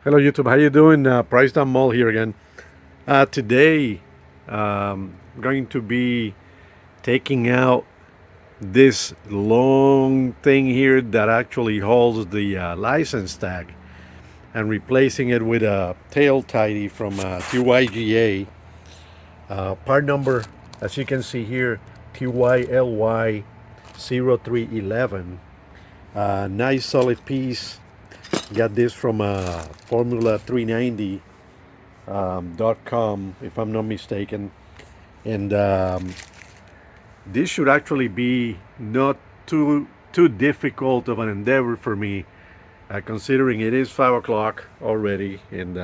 Hello YouTube, how you doing? Price Down Mall here again. Today, I'm going to be taking out this long thing here that actually holds the license tag and replacing it with a tail tidy from TYGA. Part number, as you can see here, TYLY 0311. Nice solid piece. Got this from Formula 390 .com, if I'm not mistaken. And this should actually be not too difficult of an endeavor for me, considering it is 5 o'clock already, and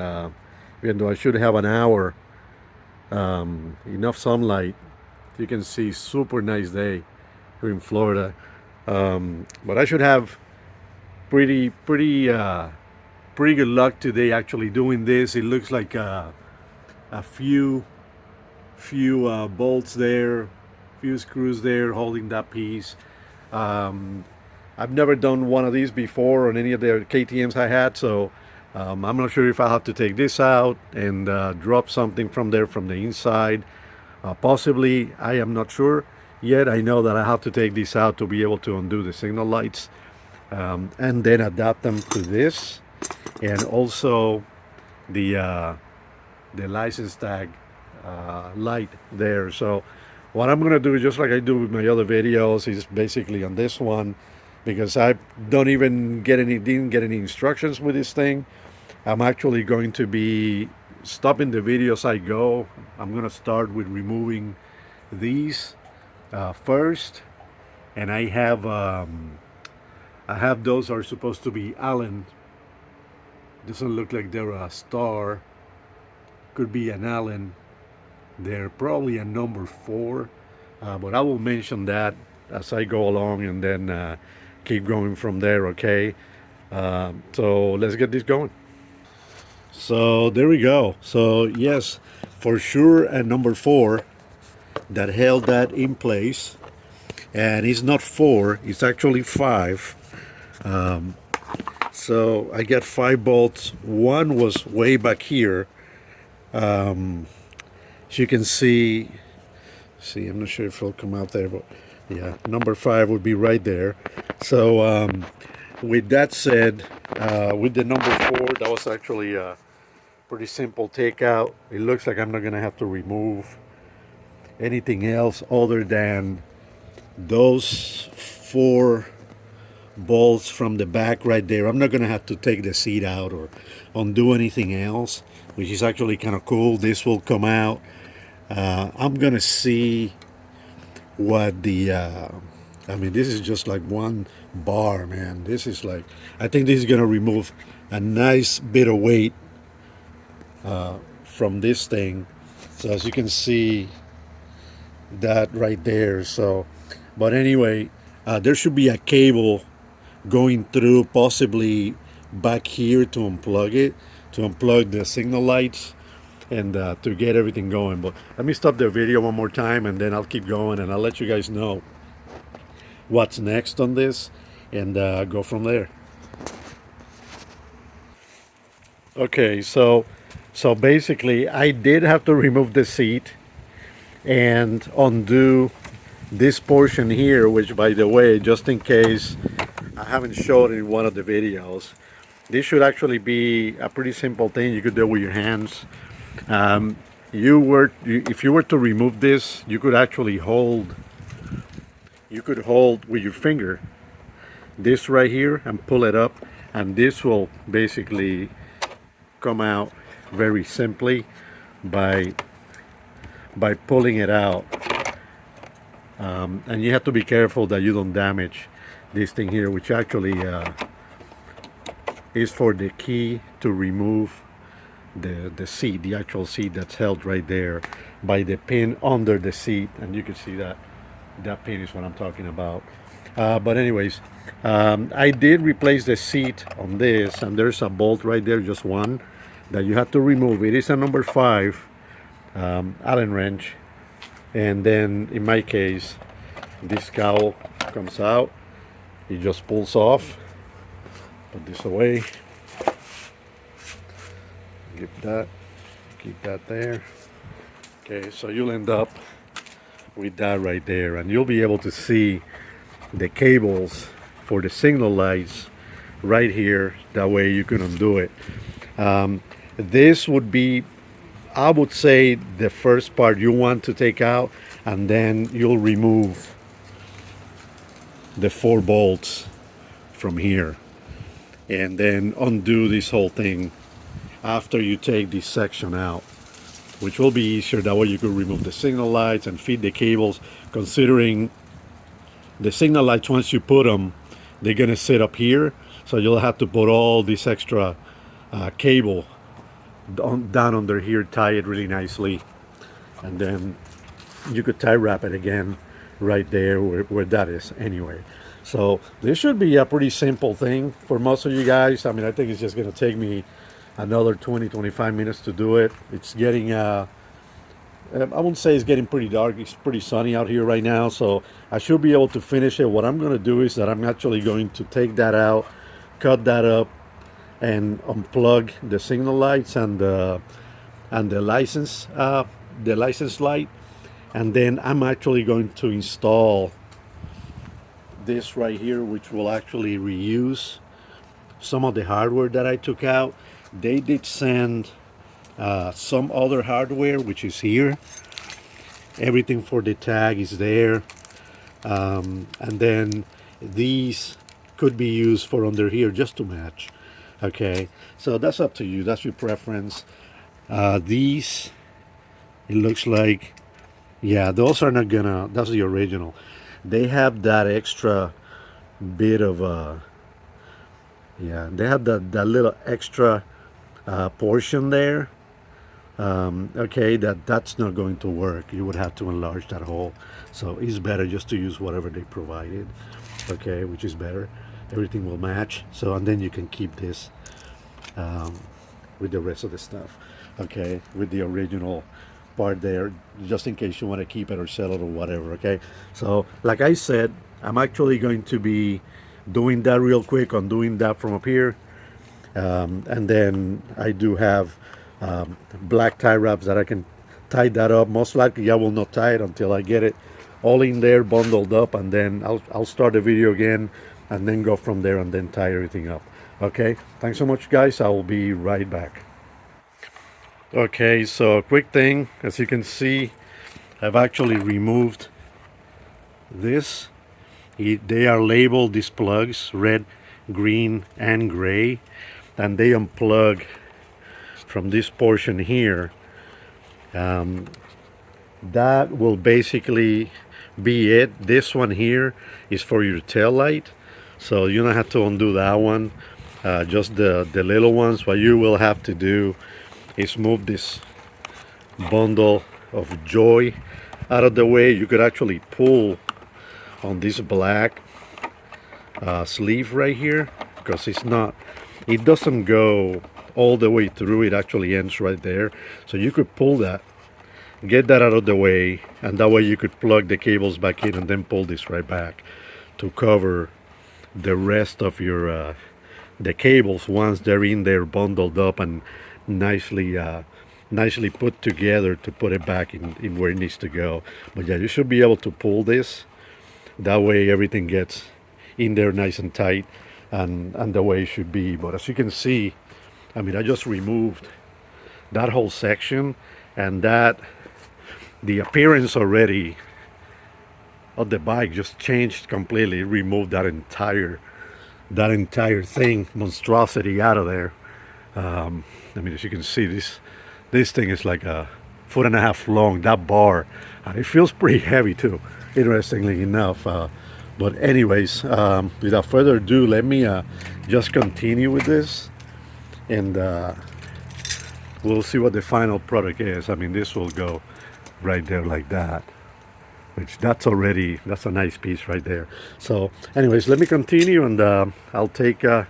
even though I should have an hour, enough sunlight. You can see super nice day here in Florida, but I should have pretty good luck today actually doing this. It looks like a few bolts there, few screws there holding that piece. Um, I've never done one of these before on any of the KTM's I had, so I'm not sure if I'll have to take this out and drop something from there from the inside. Possibly, I am not sure yet. I know that I have to take this out to be able to undo the signal lights, and then adapt them to this, and also the license tag light there. So what I'm gonna do, just like I do with my other videos, is basically on this one, because I don't even didn't get any instructions with this thing. I'm actually going to be stopping the video as I go. I'm gonna start with removing these first, and I have those are supposed to be Allen. Doesn't look like they're a star. Could be an Allen. They're probably a number 4, but I will mention that as I go along, and then keep going from there. Okay. So let's get this going. So there we go. So yes, for sure, a number 4 that held that in place, and it's not 4; it's actually 5. So I got 5 bolts. One was way back here. As you can see, I'm not sure if it'll come out there, but yeah, number 5 would be right there. So with that said, with the number 4, that was actually a pretty simple takeout. It looks like I'm not gonna have to remove anything else other than those 4 bolts from the back right there. I'm not gonna have to take the seat out or undo anything else, which is actually kind of cool. This will come out. I'm gonna see what the I mean, this is just like one bar, man. This is like, I think this is gonna remove a nice bit of weight from this thing. So as you can see, that right there. So but anyway, there should be a cable going through, possibly back here, to unplug it, to unplug the signal lights, and to get everything going. But let me stop the video one more time, and then I'll keep going, and I'll let you guys know what's next on this, and go from there. Okay, so basically I did have to remove the seat and undo this portion here, which, by the way, just in case I haven't showed in one of the videos, this should actually be a pretty simple thing. You could do it with your hands. If you were to remove this, you could actually hold with your finger this right here and pull it up, and this will basically come out very simply by pulling it out. And you have to be careful that you don't damage this thing here, which actually is for the key to remove the seat, the actual seat that's held right there by the pin under the seat. And you can see that pin is what I'm talking about. But anyways, I did replace the seat on this, and there's a bolt right there, just one, that you have to remove. It is a number 5 Allen wrench, and then in my case, this cowl comes out. It just pulls off. Put this away. Keep that there. Okay, so you'll end up with that right there, and you'll be able to see the cables for the signal lights right here. That way you can undo it. This would be, I would say, the first part you want to take out, and then you'll remove the 4 bolts from here, and then undo this whole thing after you take this section out, which will be easier. That way you could remove the signal lights and feed the cables, considering the signal lights, once you put them, they're gonna sit up here, so you'll have to put all this extra cable down under here, tie it really nicely, and then you could tie wrap it again right there where that is anyway. So this should be a pretty simple thing for most of you guys. I mean, I think it's just gonna take me another 20-25 minutes to do it. It's getting I wouldn't say it's getting pretty dark. It's pretty sunny out here right now, so I should be able to finish it. What I'm going to do is that I'm actually going to take that out, cut that up, and unplug the signal lights and the license light, and then I'm actually going to install this right here, which will actually reuse some of the hardware that I took out. They did send some other hardware, which is here. Everything for the tag is there, and then these could be used for under here just to match. Okay, so that's up to you. That's your preference. These, it looks like, yeah, those are not gonna, that's the original. They have that extra bit of yeah, they have that little extra portion there. Okay, that's not going to work. You would have to enlarge that hole, so it's better just to use whatever they provided. Okay, which is better. Everything will match. So, and then you can keep this with the rest of the stuff. Okay, with the original part there, just in case you want to keep it or sell it or whatever. Okay, so like I said, I'm actually going to be doing that real quick, undoing that from up here, and then I do have black tie wraps that I can tie that up. Most likely I will not tie it until I get it all in there bundled up, and then I'll start the video again and then go from there and then tie everything up. Okay, thanks so much guys. I will be right back. Okay, so quick thing, as you can see, I've actually removed this. They are labeled, these plugs, red, green, and gray, and they unplug from this portion here. That will basically be it. This one here is for your tail light, so you don't have to undo that one. Just the little ones. What you will have to do is move this bundle of joy out of the way. You could actually pull on this black sleeve right here, because it doesn't go all the way through. It actually ends right there, so you could pull that, get that out of the way, and that way you could plug the cables back in and then pull this right back to cover the rest of your the cables once they're in there bundled up and nicely put together to put it back in where it needs to go. But yeah, you should be able to pull this. That way everything gets in there nice and tight and the way it should be. But as you can see, I mean, I just removed that whole section, and that the appearance already of the bike just changed completely. It removed that entire thing, monstrosity, out of there. I mean, as you can see, this thing is like 1.5 feet long, that bar, and it feels pretty heavy too, interestingly enough. But anyways, without further ado, let me just continue with this, and we'll see what the final product is. I mean, this will go right there like that, which that's a nice piece right there. So anyways, let me continue, and I'll take the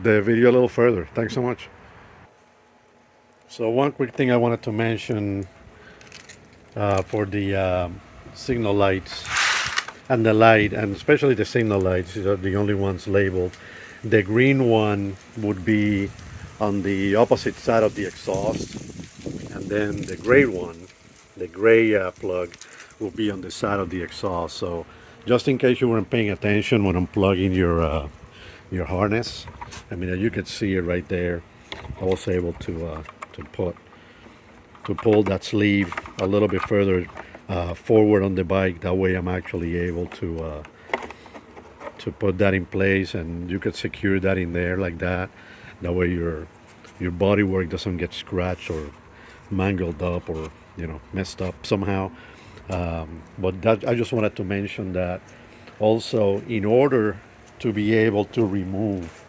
video a little further. Thanks so much. So one quick thing I wanted to mention for the signal lights and the light, and especially the signal lights, these are the only ones labeled. The green one would be on the opposite side of the exhaust, and then the gray one, the gray plug, will be on the side of the exhaust. So just in case you weren't paying attention when I'm plugging your harness, I mean, you could see it right there. I was able to pull that sleeve a little bit further forward on the bike. That way I'm actually able to put that in place, and you could secure that in there like that. That way your body work doesn't get scratched or mangled up or messed up somehow. But that, I just wanted to mention that also, in order to be able to remove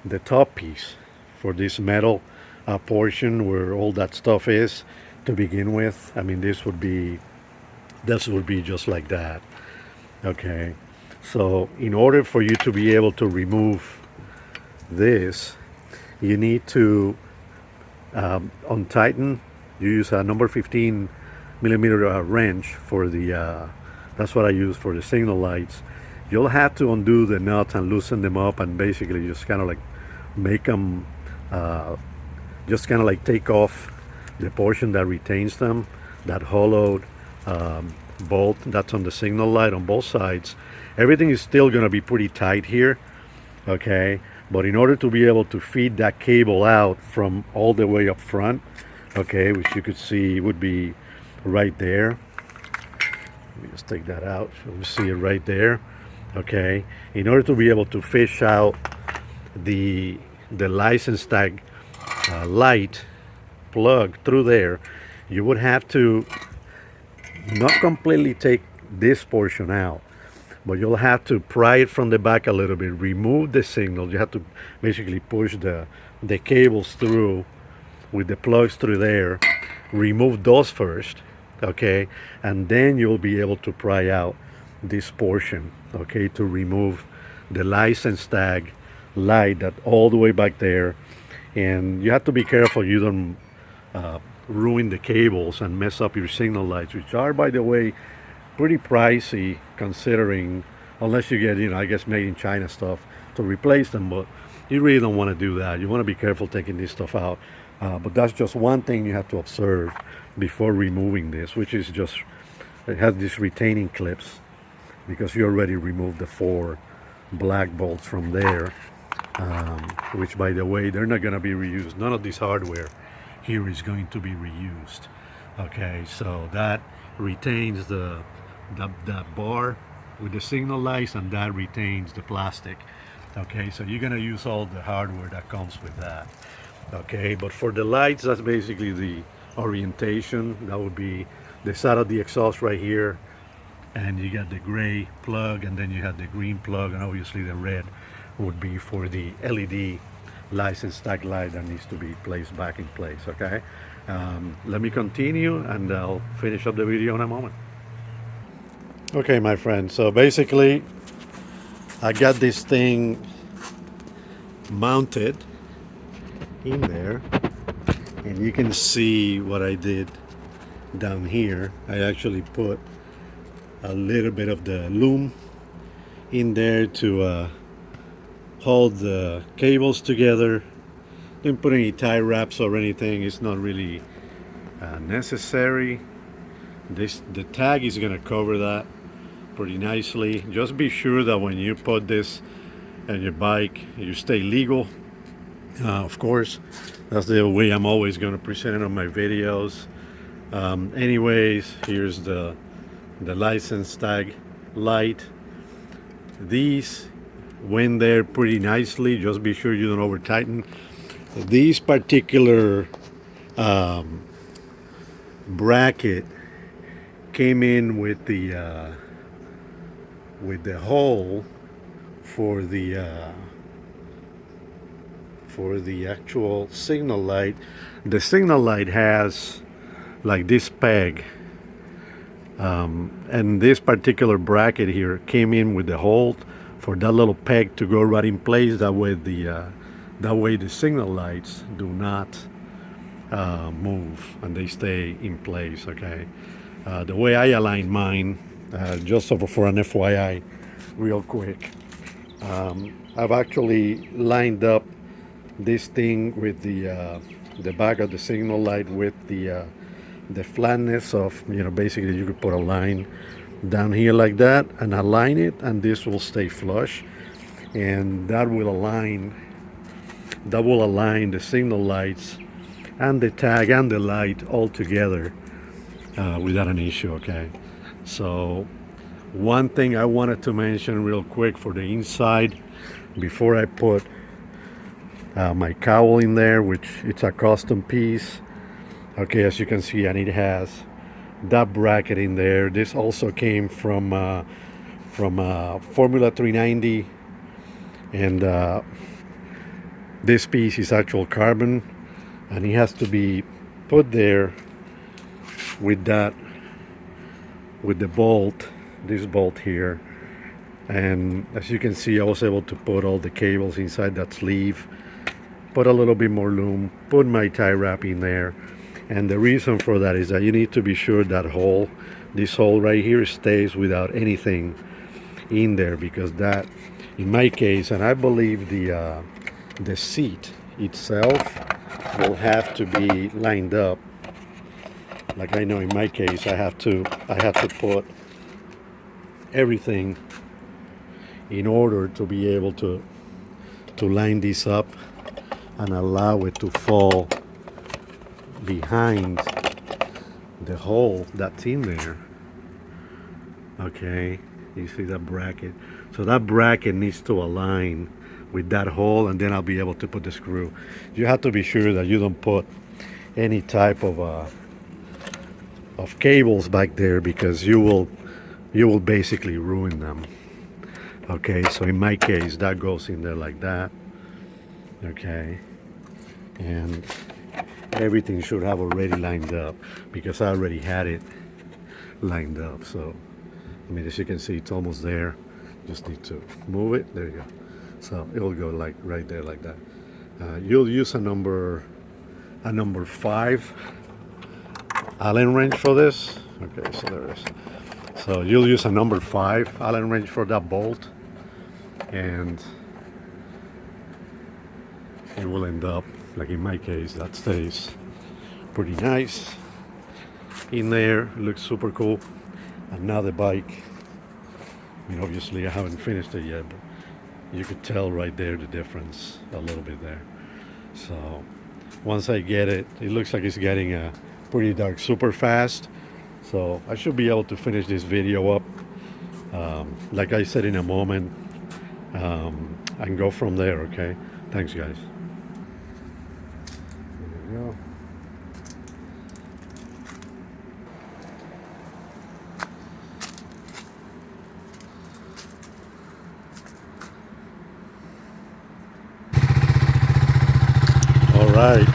the top piece for this metal portion where all that stuff is to begin with, I mean, this would be just like that. Okay, so in order for you to be able to remove this, you need to untighten. You use a number 15 millimeter wrench for the that's what I use for the signal lights. You'll have to undo the nut and loosen them up, and basically just kind of like make them just kind of like take off the portion that retains them, that hollowed bolt that's on the signal light on both sides. Everything is still going to be pretty tight here, okay, but in order to be able to feed that cable out from all the way up front, okay, which you could see would be right there. Let me just take that out. You'll see it right there. Okay, in order to be able to fish out the license tag light plug through there, you would have to not completely take this portion out, but you'll have to pry it from the back a little bit, remove the signal. You have to basically push the cables through with the plugs through there, remove those first, okay, and then you'll be able to pry out this portion, okay, to remove the license tag light that all the way back there. And you have to be careful you don't ruin the cables and mess up your signal lights, which are, by the way, pretty pricey considering, unless you get, I guess made in China stuff to replace them. But you really don't want to do that. You want to be careful taking this stuff out. But that's just one thing you have to observe before removing this, which is just, it has these retaining clips because you already removed the 4 black bolts from there, which, by the way, they're not going to be reused. None of this hardware here is going to be reused. Okay, so that retains the bar with the signal lights, and that retains the plastic. Okay, so you're going to use all the hardware that comes with that. Okay, but for the lights, that's basically the orientation. That would be the side of the exhaust right here, and you got the gray plug, and then you have the green plug, and obviously the red would be for the LED license tag light that needs to be placed back in place. Okay, let me continue and I'll finish up the video in a moment. Okay, my friend, so basically I got this thing mounted in there, and you can see what I did down here. I actually put a little bit of the loom in there to hold the cables together. Didn't put any tie wraps or anything. It's not really necessary. The tag is going to cover that pretty nicely. Just be sure that when you put this on your bike, you stay legal. Of course, that's the way I'm always going to present it on my videos. Anyways, here's the license tag light. These went there pretty nicely. Just be sure you don't over tighten. These particular bracket came in with the hole for the actual signal light. The signal light has like this peg, and this particular bracket here came in with the hole for that little peg to go right in place. That way the signal lights do not move and they stay in place. Okay, the way I align mine, just for an FYI real quick, I've actually lined up this thing with the back of the signal light with the flatness of, basically you could put a line down here like that and align it, and this will stay flush, and that will align the signal lights and the tag and the light all together without an issue. Okay, so one thing I wanted to mention real quick for the inside before I put my cowl in there, which it's a custom piece. Okay, as you can see, and it has that bracket in there. This also came from Formula 390, and this piece is actual carbon, and it has to be put there with the bolt, this bolt here. And as you can see, I was able to put all the cables inside that sleeve, put a little bit more loom, put my tie wrap in there. And the reason for that is that you need to be sure that this hole right here stays without anything in there, because that, in my case, and I believe the seat itself will have to be lined up. Like, I know in my case, I have to put everything in order to be able to line this up and allow it to fall behind the hole that's in there. Okay, you see that bracket? So that bracket needs to align with that hole, and then I'll be able to put the screw. You have to be sure that you don't put any type of cables back there, because you will basically ruin them. Okay, so in my case, that goes in there like that. Okay, and everything should have already lined up, because I already had it lined up. So, I mean, as you can see, it's almost there. Just need to move it. There you go. So it will go like right there like that. You'll use a number 5 Allen wrench for this. Okay, so there it is. So you'll use a number 5 Allen wrench for that bolt, and it will end up, like in my case, that stays pretty nice in there. It looks super cool. Another bike. I mean, obviously I haven't finished it yet, but you could tell right there the difference a little bit there. So once I get it, it looks like it's getting pretty dark super fast. So I should be able to finish this video up, like I said, in a moment, and go from there. Okay, thanks guys. There we go. All right.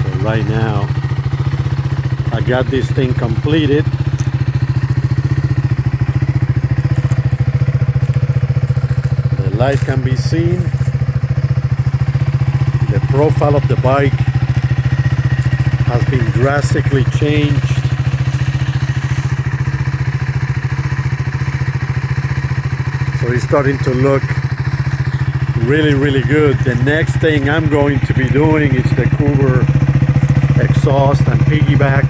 So right now, I got this thing completed. The light can be seen. The profile of the bike has been drastically changed. So it's starting to look really, really good. The next thing I'm going to be doing is the Cougar exhaust and piggyback.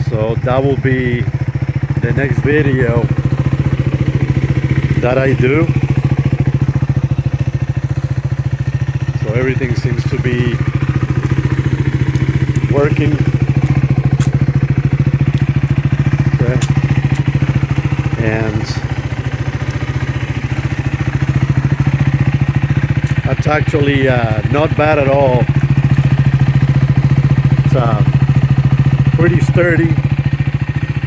So that will be the next video that I do. So everything seems to be working. Okay. And that's actually not bad at all. It's pretty sturdy.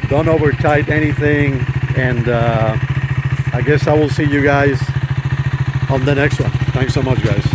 Don't over tight anything. And I guess I will see you guys on the next one. Thanks so much, guys.